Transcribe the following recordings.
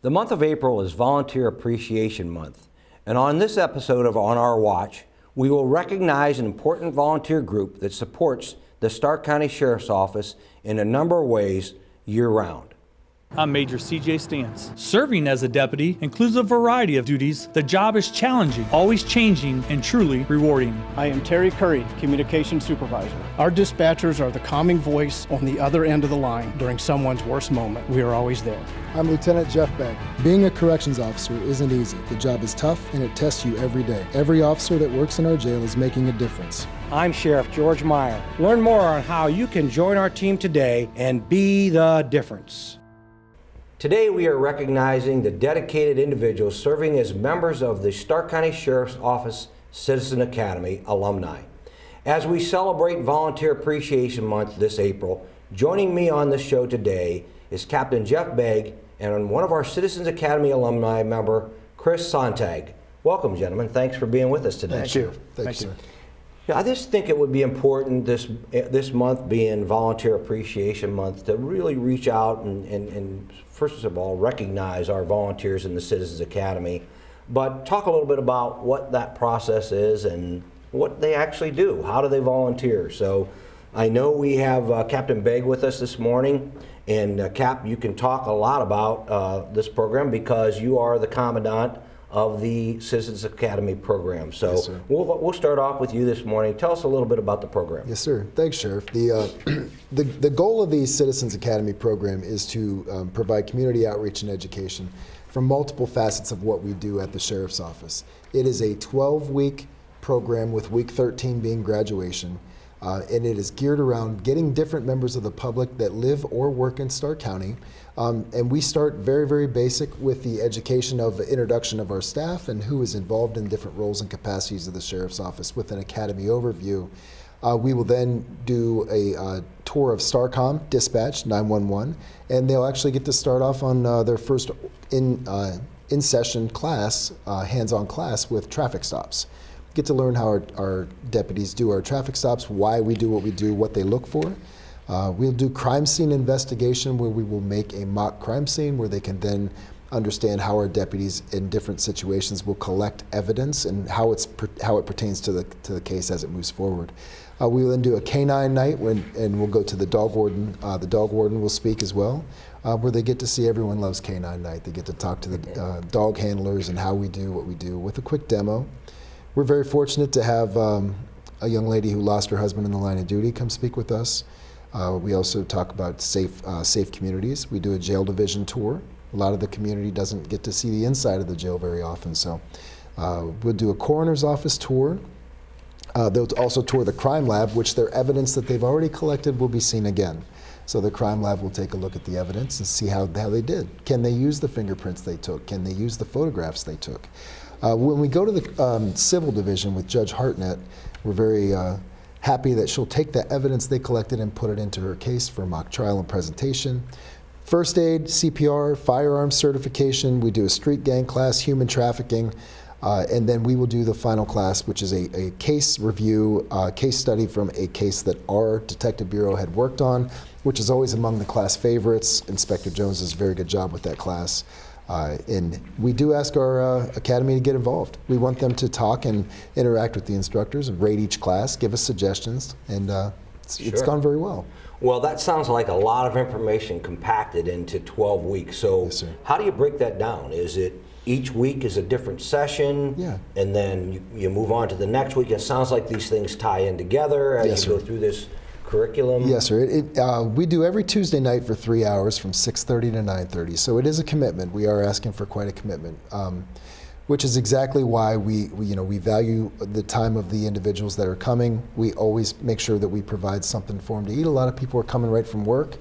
The month of April is Volunteer Appreciation Month, and on this episode of On Our Watch, we will recognize an important volunteer group that supports the Stark County Sheriff's Office in a number of ways year-round. I'm Major C.J. Stantz. Serving as a deputy includes a variety of duties. The job is challenging, always changing, and truly rewarding. I am Terry Curry, Communications Supervisor. Our dispatchers are the calming voice on the other end of the line during someone's worst moment. We are always there. I'm Lieutenant Jeff Beck. Being a corrections officer isn't easy. The job is tough and it tests you every day. Every officer that works in our jail is making a difference. I'm Sheriff George Meyer. Learn more on how you can join our team today and be the difference. Today we are recognizing the dedicated individuals serving as members of the Stark County Sheriff's Office Citizen Academy alumni. As we celebrate Volunteer Appreciation Month this April, joining me on this show today is Captain Jeff Begg and one of our Citizens Academy alumni member, Chris Sontag. Welcome, gentlemen. Thanks for being with us today. Thank you. Thank you. Yeah, I just think it would be important this month being Volunteer Appreciation Month to really reach out and first of all recognize our volunteers in the Citizens Academy, but talk a little bit about what that process is and what they actually do. How do they volunteer? So I know we have Captain Begg with us this morning, and Cap, you can talk a lot about this program because you are the Commandant of the Citizens Academy program. So yes, we'll start off with you this morning. Tell us a little bit about the program. Yes, sir. Thanks, Sheriff. The goal of the Citizens Academy program is to provide community outreach and education from multiple facets of what we do at the Sheriff's Office. It is a 12-week program with week 13 being graduation. And it is geared around getting different members of the public that live or work in Stark County. And we start very, very basic with the education of introduction of our staff and who is involved in different roles and capacities of the Sheriff's Office with an academy overview. We will then do a tour of StarCom, Dispatch, 911, and they'll actually get to start off on their first in-session class, hands-on class with traffic stops. Get to learn how our deputies do our traffic stops, why we do what we do, what they look for. We'll do crime scene investigation where we will make a mock crime scene where they can then understand how our deputies in different situations will collect evidence and how it pertains to the case as it moves forward. We will then do a canine night and we'll go to the dog warden. The dog warden will speak as well, where they get to see Everyone Loves Canine Night. They get to talk to the dog handlers and how we do what we do with a quick demo. We're very fortunate to have a young lady who lost her husband in the line of duty come speak with us. We also talk about safe communities. We do a jail division tour. A lot of the community doesn't get to see the inside of the jail very often, so we'll do a coroner's office tour. They'll also tour the crime lab, which their evidence that they've already collected will be seen again. So the crime lab will take a look at the evidence and see how they did. Can they use the fingerprints they took? Can they use the photographs they took? When we go to the civil division with Judge Hartnett, we're very happy that she'll take the evidence they collected and put it into her case for mock trial and presentation. First aid, CPR, firearms certification, we do a street gang class, human trafficking, and then we will do the final class, which is a case review, case study from a case that our Detective Bureau had worked on, which is always among the class favorites. Inspector Jones does a very good job with that class. And we do ask our academy to get involved. We want them to talk and interact with the instructors and rate each class, give us suggestions, and it's gone very well. Well, that sounds like a lot of information compacted into 12 weeks. So yes, how do you break that down? Is it each week is a different session, yeah, and then you move on to the next week? It sounds like these things tie in together as yes, you go through this curriculum? Yes, sir. We do every Tuesday night for 3 hours from 6:30 to 9:30. So it is a commitment. We are asking for quite a commitment, which is exactly why we value the time of the individuals that are coming. We always make sure that we provide something for them to eat. A lot of people are coming right from work,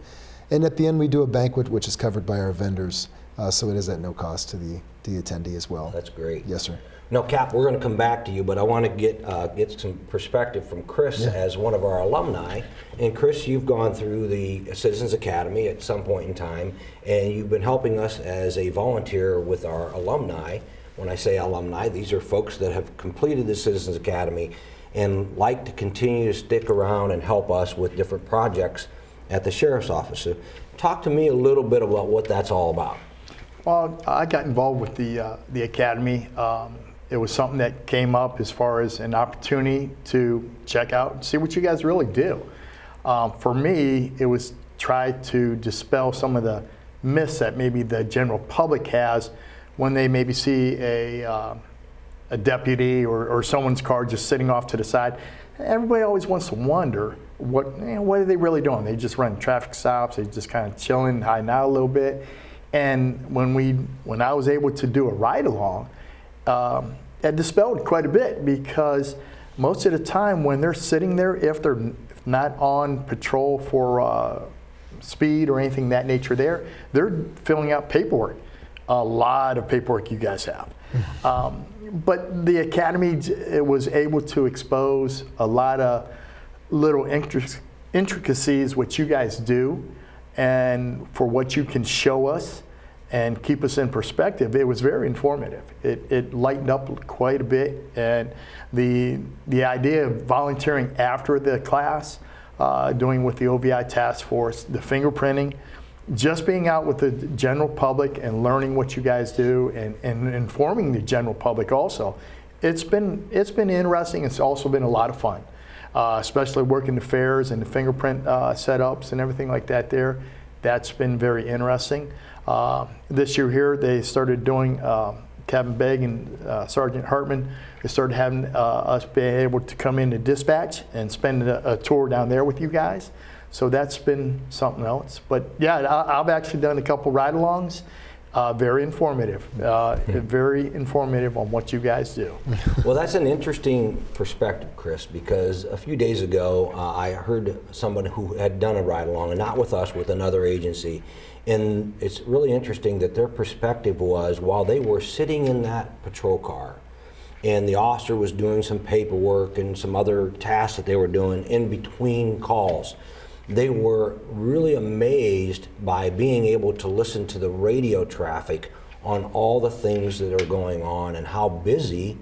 and at the end we do a banquet, which is covered by our vendors. So it is at no cost to the attendee as well. That's great. Yes, sir. No, Cap, we're going to come back to you, but I want to get some perspective from Chris as one of our alumni. And Chris, you've gone through the Citizens Academy at some point in time, and you've been helping us as a volunteer with our alumni. When I say alumni, these are folks that have completed the Citizens Academy and like to continue to stick around and help us with different projects at the Sheriff's Office. So talk to me a little bit about what that's all about. Well, I got involved with the academy. It was something that came up as far as an opportunity to check out and see what you guys really do. For me, it was try to dispel some of the myths that maybe the general public has when they maybe see a deputy or someone's car just sitting off to the side. Everybody always wants to wonder what are they really doing? They just run traffic stops. They just kind of chilling, hiding out a little bit. And when I was able to do a ride along, it dispelled quite a bit, because most of the time when they're sitting there, if they're not on patrol for speed or anything of that nature, they're filling out paperwork. A lot of paperwork you guys have. But the academy was able to expose a lot of little intricacies what you guys do, and for what you can show us and keep us in perspective. It was very informative. It lightened up quite a bit, and the idea of volunteering after the class, doing with the OVI task force, the fingerprinting, just being out with the general public and learning what you guys do, and informing the general public also. It's been interesting. It's also been a lot of fun, especially working the fairs and the fingerprint setups and everything like that there. That's been very interesting. This year here, they started doing, Captain Begg and Sergeant Hartman, they started having us be able to come into dispatch and spend a tour down there with you guys. So that's been something else. But yeah, I've actually done a couple ride-alongs. Very informative. Very informative on what you guys do. Well, that's an interesting perspective, Chris, because a few days ago I heard someone who had done a ride-along, and not with us, with another agency. And it's really interesting that their perspective was, while they were sitting in that patrol car and the officer was doing some paperwork and some other tasks that they were doing in between calls, they were really amazed by being able to listen to the radio traffic on all the things that are going on and how busy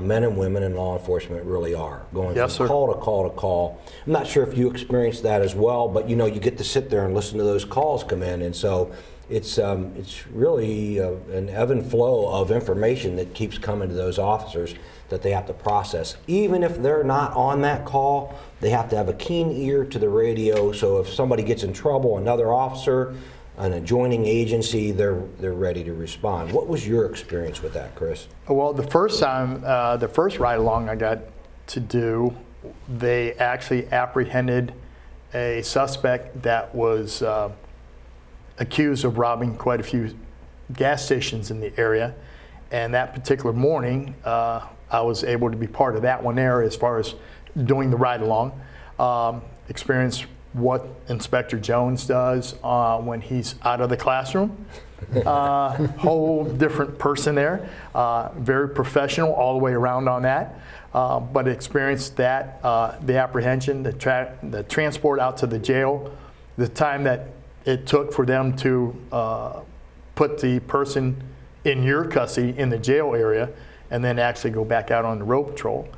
men and women in law enforcement really are, going from call to call to call. I'm not sure if you experienced that as well, but you get to sit there and listen to those calls come in, and so it's really an ebb and flow of information that keeps coming to those officers that they have to process. Even if they're not on that call, they have to have a keen ear to the radio, so if somebody gets in trouble, another officer, an adjoining agency, they're ready to respond. What was your experience with that, Chris? Well, the first time, the first ride-along I got to do, they actually apprehended a suspect that was accused of robbing quite a few gas stations in the area. And that particular morning, I was able to be part of that one there as far as doing the ride-along. Experience what Inspector Jones does when he's out of the classroom. Whole different person there. Very professional all the way around on that. But experienced that, the apprehension, the transport out to the jail, the time that it took for them to put the person in your custody in the jail area, and then actually go back out on the road patrol.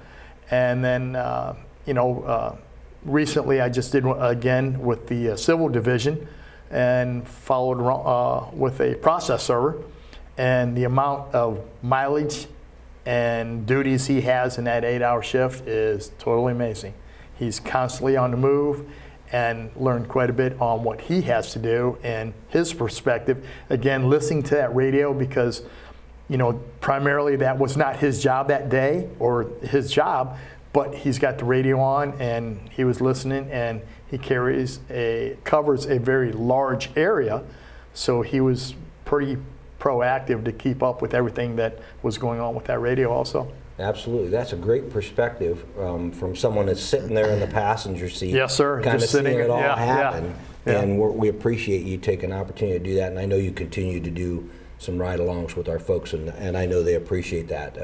And then, recently I just did again with the civil division, and followed with a process server, and the amount of mileage and duties he has in that 8-hour shift is totally amazing. He's constantly on the move, and learned quite a bit on what he has to do and his perspective. Again, listening to that radio, because primarily that was not his job that day or his job, but he's got the radio on and he was listening, and he covers a very large area, so he was pretty proactive to keep up with everything that was going on with that radio also. Absolutely. That's a great perspective from someone that's sitting there in the passenger seat. Yes, sir. Kind of seeing it all happen. Yeah. And we appreciate you taking an opportunity to do that. And I know you continue to do some ride-alongs with our folks, and I know they appreciate that.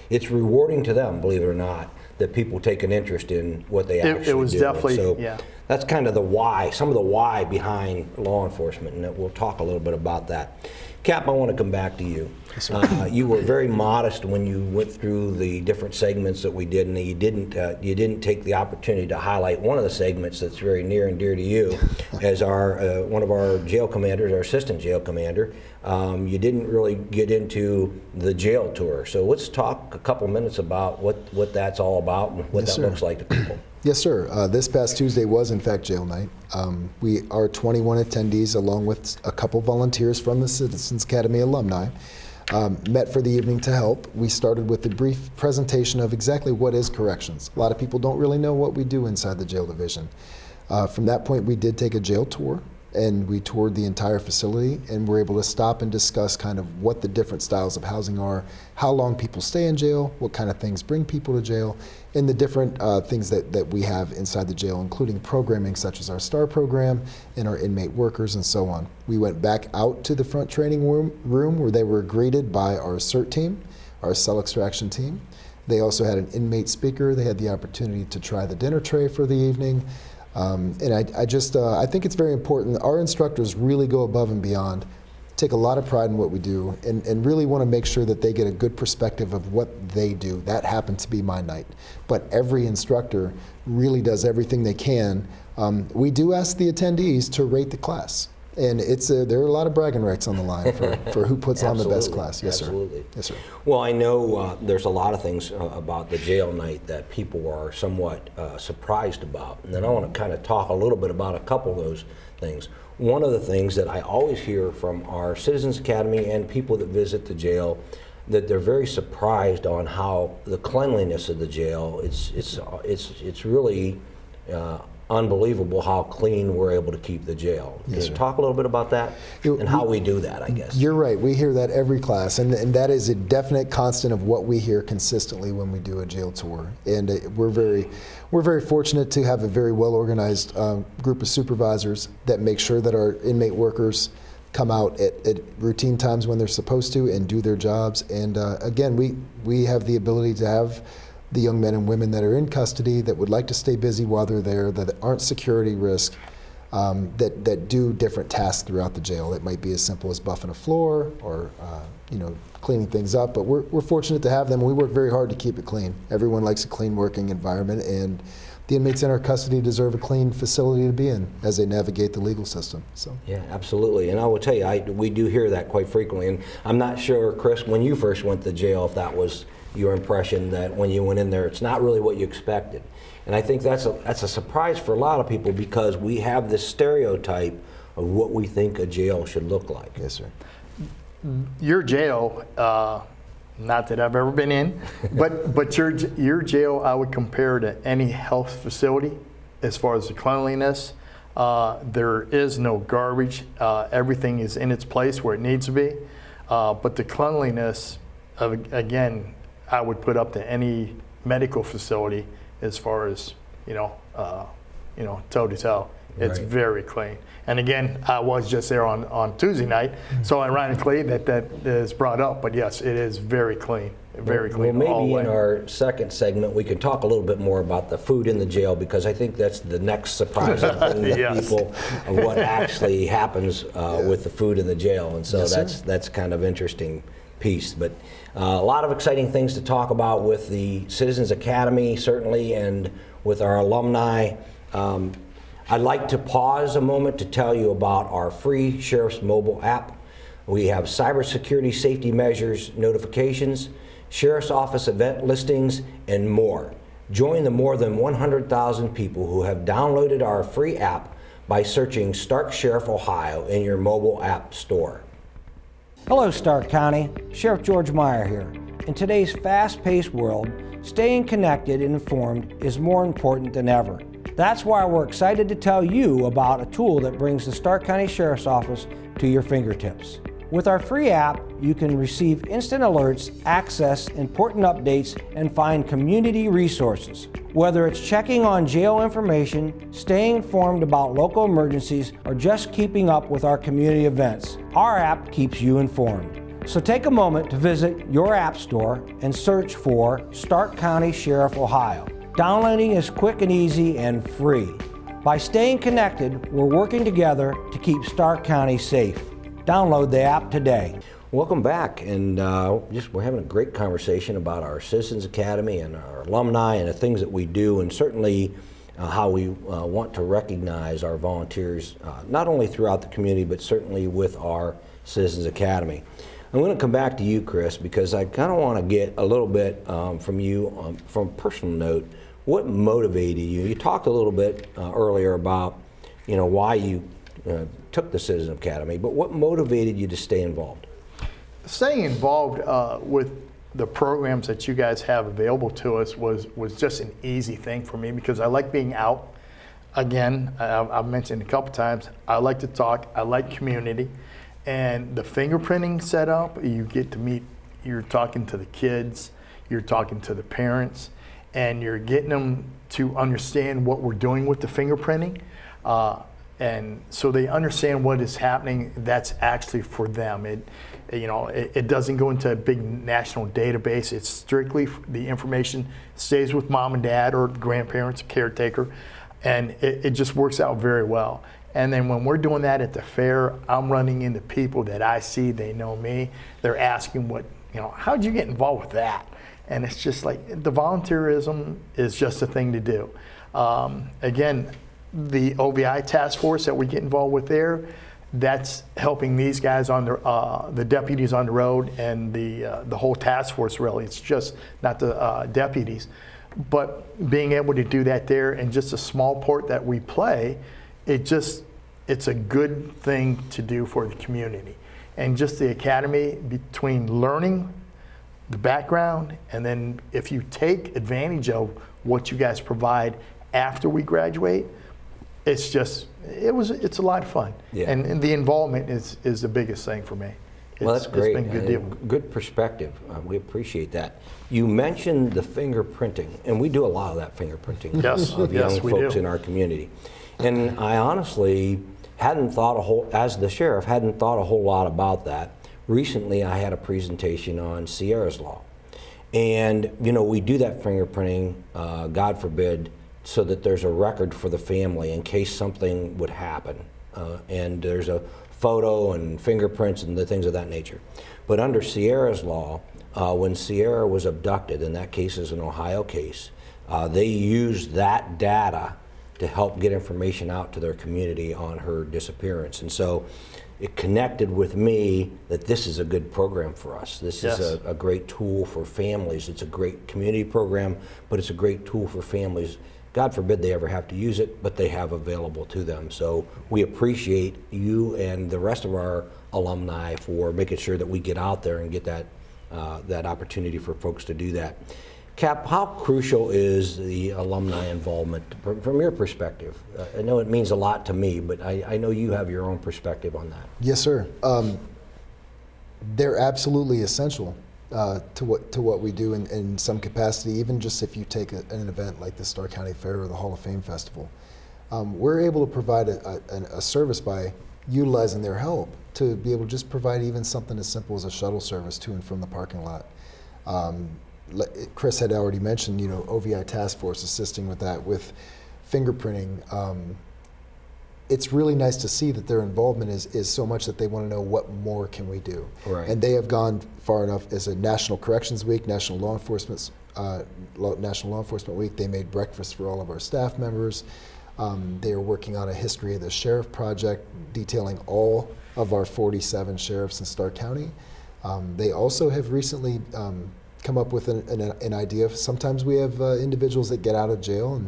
It's rewarding to them, believe it or not, that people take an interest in what they actually do. It was definitely, so that's kind of the why, some of the why behind law enforcement, and we'll talk a little bit about that. Cap, I want to come back to you. You were very modest when you went through the different segments that we did, and you didn't take the opportunity to highlight one of the segments that's very near and dear to you, as our one of our jail commanders, our assistant jail commander. You didn't really get into the jail tour, so let's talk a couple minutes about what that's all about and what that looks like to people. Yes, sir. This past Tuesday was, in fact, jail night. We are 21 attendees, along with a couple volunteers from the Citizens Academy alumni, met for the evening to help. We started with a brief presentation of exactly what is corrections. A lot of people don't really know what we do inside the jail division. From that point, we did take a jail tour, and we toured the entire facility, and were able to stop and discuss kind of what the different styles of housing are, how long people stay in jail, what kind of things bring people to jail, and the different things that we have inside the jail, including programming such as our STAR program and our inmate workers and so on. We went back out to the front training room where they were greeted by our CERT team, our cell extraction team. They also had an inmate speaker. They had the opportunity to try the dinner tray for the evening. And I think it's very important. Our instructors really go above and beyond, take a lot of pride in what we do, and really want to make sure that they get a good perspective of what they do. That happened to be my night. But every instructor really does everything they can. We do ask the attendees to rate the class. And there are a lot of bragging rights on the line for who puts on the best class. Yes, Absolutely. sir. Yes, sir. Well, I know there's a lot of things about the jail night that people are somewhat surprised about. And then I want to kind of talk a little bit about a couple of those things. One of the things that I always hear from our Citizens Academy and people that visit the jail, that they're very surprised on how the cleanliness of the jail, it's really unbelievable how clean we're able to keep the jail. Can you talk a little bit about that and how we do that, I guess? You're right. We hear that every class, and that is a definite constant of what we hear consistently when we do a jail tour. And we're very fortunate to have a very well-organized group of supervisors that make sure that our inmate workers come out at routine times when they're supposed to and do their jobs. And again, we have the ability to have the young men and women that are in custody that would like to stay busy while they're there, that aren't security risk, that do different tasks throughout the jail. It might be as simple as buffing a floor or cleaning things up, but we're fortunate to have them. We work very hard to keep it clean. Everyone likes a clean working environment, and the inmates in our custody deserve a clean facility to be in as they navigate the legal system. So. Yeah, absolutely. And I will tell you, we do hear that quite frequently. And I'm not sure, Chris, when you first went to jail, if that was your impression that when you went in there, it's not really what you expected. And I think that's a surprise for a lot of people, because we have this stereotype of what we think a jail should look like. Yes, sir. Your jail, not that I've ever been in, but your jail I would compare to any health facility as far as the cleanliness. There is no garbage. Everything is in its place where it needs to be. But the cleanliness, again, I would put up to any medical facility as far as toe to toe. It's Right. very clean. And again, I was just there on Tuesday night, so ironically that is brought up. But yes, it is very clean, very clean. Well, all the maybe way. in our second segment we can talk a little bit more about the food in the jail, because I think that's the next surprising thing to Yes. people of what actually happens with the food in the jail. And so Yes, that's kind of interesting piece. But a lot of exciting things to talk about with the Citizens Academy, certainly, and with our alumni. I'd like to pause a moment to tell you about our free Sheriff's Mobile app. We have cybersecurity safety measures, notifications, Sheriff's Office event listings, and more. Join the more than 100,000 people who have downloaded our free app by searching Stark Sheriff Ohio in your mobile app store. Hello, Stark County. Sheriff George Meyer here. In today's fast-paced world, staying connected and informed is more important than ever. That's why we're excited to tell you about a tool that brings the Stark County Sheriff's Office to your fingertips. With our free app, you can receive instant alerts, access important updates, and find community resources. Whether it's checking on jail information, staying informed about local emergencies, or just keeping up with our community events, our app keeps you informed. So take a moment to visit your app store and search for Stark County Sheriff Ohio. Downloading is quick and easy and free. By staying connected, we're working together to keep Stark County safe. Download the app today. Welcome back, and we're having a great conversation about our Citizens Academy and our alumni and the things that we do, and certainly how we want to recognize our volunteers, not only throughout the community, but certainly with our Citizens Academy. I'm going to come back to you, Chris, because I kind of want to get a little bit from you, from a personal note, what motivated you? You talked a little bit earlier about, why you took the Citizens Academy, but what motivated you to stay involved? Staying involved with the programs that you guys have available to us was just an easy thing for me, because I like being out. Again, I've mentioned a couple times, I like to talk, I like community. And the fingerprinting setup, you get to meet, you're talking to the kids, you're talking to the parents, and you're getting them to understand what we're doing with the fingerprinting. And so they understand what is happening that's actually for them. It doesn't go into a big national database. It's strictly the information stays with mom and dad or grandparents, caretaker, and it just works out very well. And then when we're doing that at the fair, I'm running into people that I see, they know me. They're asking how'd you get involved with that? And it's just like, the volunteerism is just a thing to do. Again, the OVI task force that we get involved with there, that's helping these guys on the deputies on the road and the whole task force, really. It's just not the deputies. But being able to do that there, and just a small part that we play, it's a good thing to do for the community. And just the academy, between learning the background, and then if you take advantage of what you guys provide after we graduate, it's a lot of fun. Yeah. And the involvement is the biggest thing for me. Well, that's great. It's been a good deal. Good perspective. We appreciate that. You mentioned the fingerprinting, and we do a lot of that fingerprinting of young folks in our community. And I honestly as the sheriff, hadn't thought a whole lot about that. Recently, I had a presentation on Sierra's Law. And, we do that fingerprinting, God forbid, so that there's a record for the family in case something would happen. And there's a photo and fingerprints and the things of that nature. But under Sierra's Law, when Sierra was abducted, and that case is an Ohio case, they used that data to help get information out to their community on her disappearance. And so it connected with me that this is a good program for us. This is a great tool for families. It's a great community program, but it's a great tool for families. God forbid they ever have to use it, but they have available to them. So we appreciate you and the rest of our alumni for making sure that we get out there and get that opportunity for folks to do that. Cap, how crucial is the alumni involvement from your perspective? I know it means a lot to me, but I know you have your own perspective on that. Yes, sir. They're absolutely essential to what we do in some capacity, even just if you take an event like the Starr County Fair or the Hall of Fame Festival. We're able to provide a service by utilizing their help to be able to just provide even something as simple as a shuttle service to and from the parking lot. Chris had already mentioned, OVI Task Force assisting with that, with fingerprinting. It's really nice to see that their involvement is so much that they want to know what more can we do. Right. And they have gone far enough. As a National Corrections Week, National Law Enforcement Week, they made breakfast for all of our staff members. They are working on a History of the Sheriff project detailing all of our 47 sheriffs in Starr County. They also have recently come up with an idea. Sometimes we have individuals that get out of jail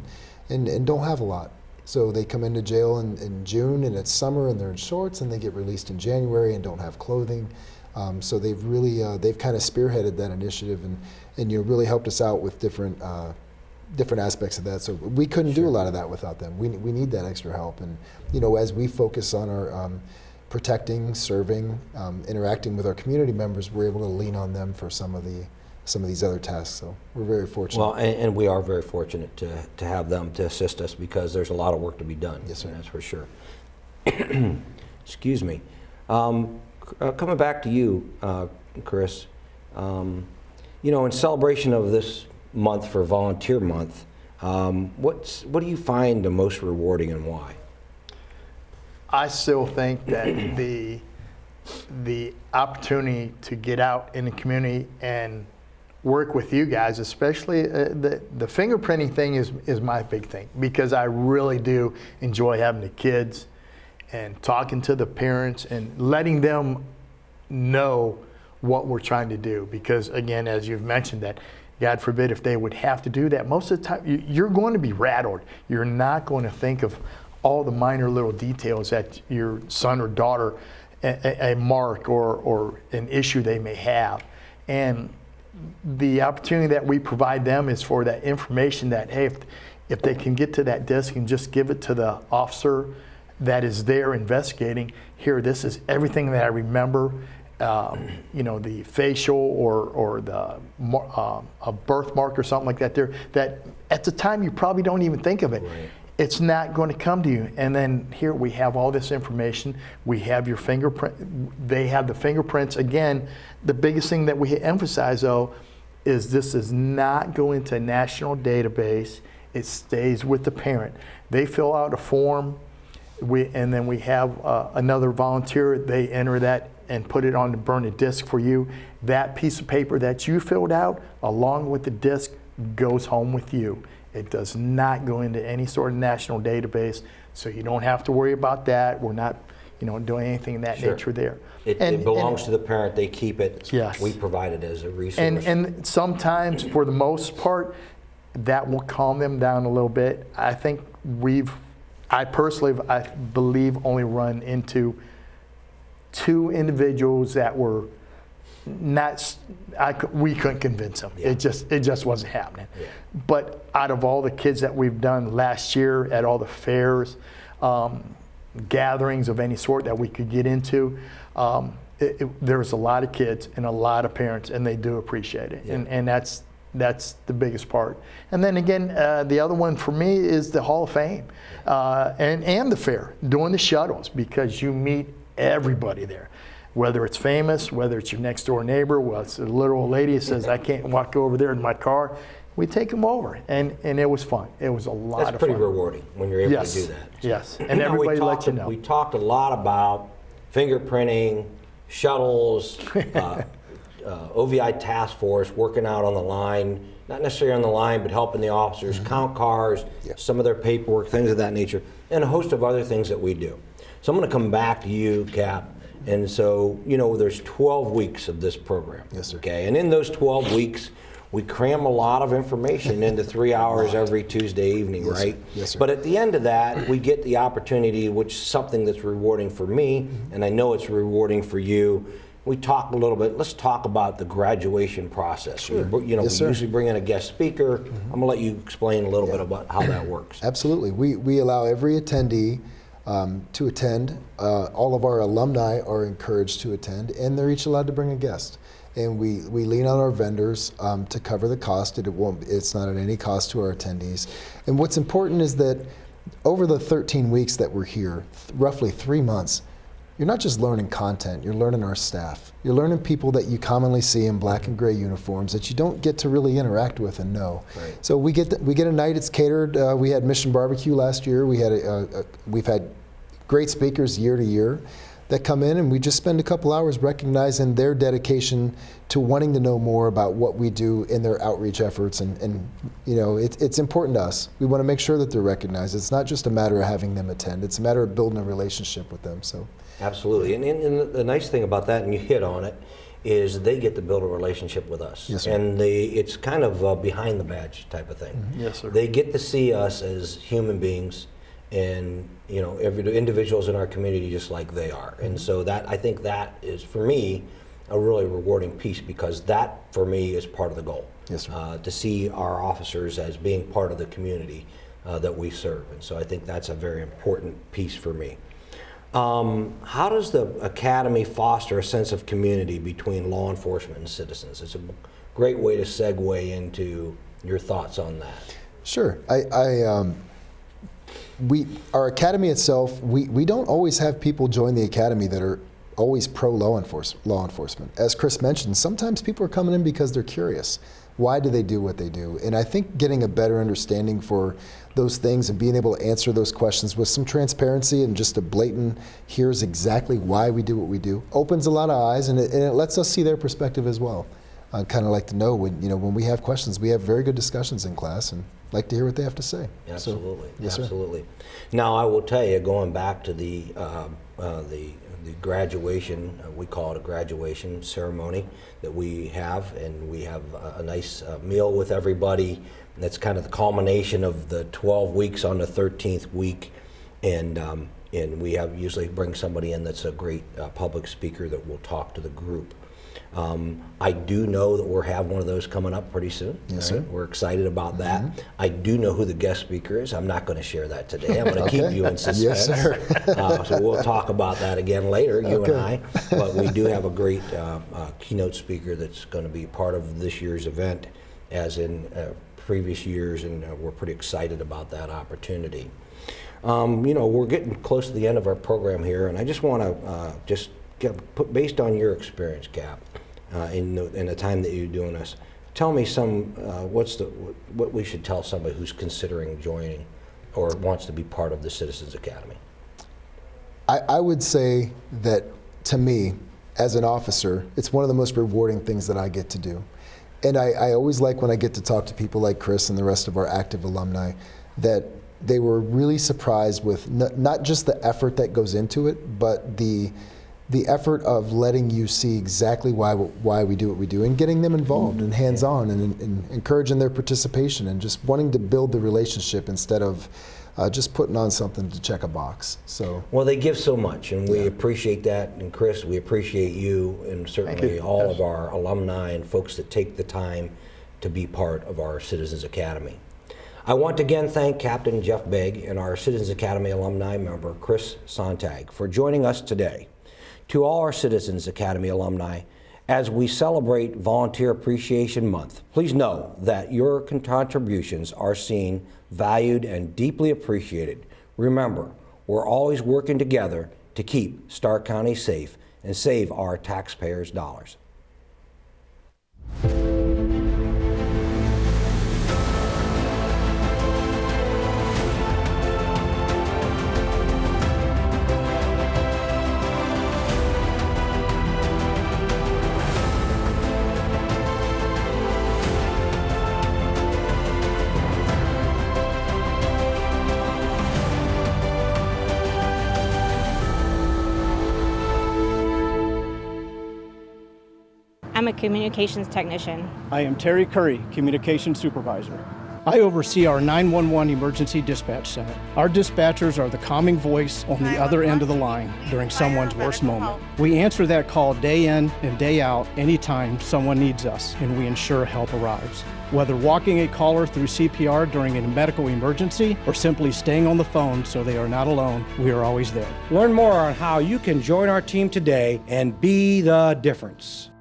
and don't have a lot. So they come into jail in June, and it's summer, and they're in shorts, and they get released in January and don't have clothing. So they've really they've kind of spearheaded that initiative and really helped us out with different aspects of that. So we couldn't do a lot of that without them. We need that extra help, and as we focus on our protecting, serving, interacting with our community members, we're able to lean on them for some of these other tasks. So we're very fortunate. Well, and we are very fortunate to have them to assist us, because there's a lot of work to be done. Yes, sir. That's for sure. Excuse me. Coming back to you, Chris, in celebration of this month for Volunteer Month, what do you find the most rewarding, and why? I still think that the opportunity to get out in the community and work with you guys, especially the fingerprinting thing is my big thing, because I really do enjoy having the kids and talking to the parents and letting them know what we're trying to do. Because again, as you've mentioned, that God forbid if they would have to do that, most of the time you're going to be rattled. You're not going to think of all the minor little details that your son or daughter, a mark or an issue they may have. And the opportunity that we provide them is for that information that, hey, if they can get to that desk and just give it to the officer that is there investigating, here, this is everything that I remember, you know, the facial or the a birthmark or something like that there, that at the time you probably don't even think of it. Right. It's not going to come to you. And then here we have all this information. We have your fingerprint. They have the fingerprints. Again, the biggest thing that we emphasize, though, is this is not going to a national database. It stays with the parent. They fill out a form, and then we have another volunteer. They enter that and put it on the burn a disc for you. That piece of paper that you filled out, along with the disc, goes home with you. It does not go into any sort of national database, so you don't have to worry about that. We're not, you know, doing anything in that nature there. It belongs to the parent. They keep it. Yes. We provide it as a resource. And sometimes, for the most part, that will calm them down a little bit. I think I personally, I believe, only run into 2 individuals that were not, we couldn't convince them. Yeah. It just wasn't happening. Yeah. But out of all the kids that we've done last year at all the fairs, gatherings of any sort that we could get into, there was a lot of kids and a lot of parents, and they do appreciate it. Yeah. And that's the biggest part. And then again, the other one for me is the Hall of Fame and the fair, doing the shuttles, because you meet everybody there. Whether it's famous, whether it's your next door neighbor, whether it's a little old lady that says, I can't walk over there in my car, we take them over. And it was fun. It was a lot of fun. That's pretty rewarding when you're able to do that. Yes, and You know, everybody lets you know. We talked a lot about fingerprinting, shuttles, OVI task force, working out on the line, not necessarily on the line, but helping the officers count cars, some of their paperwork, things of that nature, and a host of other things that we do. So I'm going to come back to you, Cap. And so, you know, there's 12 weeks of this program. Yes, sir. Okay, and in those 12 weeks, we cram a lot of information into 3 hours every Tuesday evening, Yes, right? sir. Yes, sir. But at the end of that, we get the opportunity, which is something that's rewarding for me, and I know it's rewarding for you. We talk a little bit. Let's talk about the graduation process. Sure. You know, Yes, we sir. usually bring in a guest speaker. I'm gonna let you explain a little bit about how that works. Absolutely. We allow every attendee to attend. All of our alumni are encouraged to attend, and they're each allowed to bring a guest. And we lean on our vendors to cover the cost. It's not at any cost to our attendees. And what's important is that over the 13 weeks that we're here, roughly 3 months, you're not just learning content, you're learning our staff. You're learning people that you commonly see in black and gray uniforms that you don't get to really interact with and know. Right. So we get a night, it's catered. We had Mission Barbecue last year. We've had great speakers year to year that come in, and we just spend a couple hours recognizing their dedication to wanting to know more about what we do in their outreach efforts. And you know, it's important to us. We want to make sure that they're recognized. It's not just a matter of having them attend. It's a matter of building a relationship with them. So. Absolutely, and the nice thing about that, and you hit on it, is they get to build a relationship with us. Yes, sir. And it's kind of behind the badge type of thing. Mm-hmm. Yes, sir. They get to see us as human beings, and you know, every individuals in our community just like they are. And so that, I think that is, for me, a really rewarding piece, because that, for me, is part of the goal. Yes, sir. To see our officers as being part of the community that we serve. And so I think that's a very important piece for me. How does the Academy foster a sense of community between law enforcement and citizens? It's a great way to segue into your thoughts on that. Sure. Our academy itself, we don't always have people join the academy that are always pro law enforcement. As Chris mentioned, sometimes people are coming in because they're curious. Why do they do what they do? And I think getting a better understanding for those things and being able to answer those questions with some transparency and just a blatant, here's exactly why we do what we do, opens a lot of eyes, and it lets us see their perspective as well. I'd kind of like to know when we have questions, we have very good discussions in class, and like to hear what they have to say. Absolutely, so, yes, absolutely. Sir. Now I will tell you, going back to the graduation, we call it a graduation ceremony that we have, and we have a nice meal with everybody. And that's kind of the culmination of the 12 weeks on the 13th week, and we have usually bring somebody in that's a great public speaker that will talk to the group. I do know that we'll have one of those coming up pretty soon. Yes, right? sir. We're excited about that. I do know who the guest speaker is. I'm not going to share that today. I'm going to Okay. keep you in suspense. Yes, sir. So we'll talk about that again later, you and I. But we do have a great keynote speaker that's going to be part of this year's event, as in previous years, and we're pretty excited about that opportunity. We're getting close to the end of our program here, and I just want to based on your experience, Cap, in the time that you're doing this, tell me what we should tell somebody who's considering joining or wants to be part of the Citizens Academy. I would say that, to me, as an officer, it's one of the most rewarding things that I get to do. And I always like when I get to talk to people like Chris and the rest of our active alumni, that they were really surprised with not just the effort that goes into it, but the effort of letting you see exactly why we do what we do, and getting them involved and hands-on, and encouraging their participation, and just wanting to build the relationship instead of just putting on something to check a box. So, well, they give so much, and we appreciate that. And Chris, we appreciate you, and certainly all of our alumni and folks that take the time to be part of our Citizens Academy. I want to again thank Captain Jeff Begg and our Citizens Academy alumni member, Chris Sontag, for joining us today. To all our Citizens Academy alumni, as we celebrate Volunteer Appreciation Month, please know that your contributions are seen, valued, and deeply appreciated. Remember, we're always working together to keep Stark County safe and save our taxpayers' dollars. I'm a communications technician. I am Terry Curry, Communications Supervisor. I oversee our 911 Emergency Dispatch Center. Our dispatchers are the calming voice on the other end of the line during someone's worst moment. We answer that call day in and day out anytime someone needs us, and we ensure help arrives. Whether walking a caller through CPR during a medical emergency or simply staying on the phone so they are not alone, we are always there. Learn more on how you can join our team today and be the difference.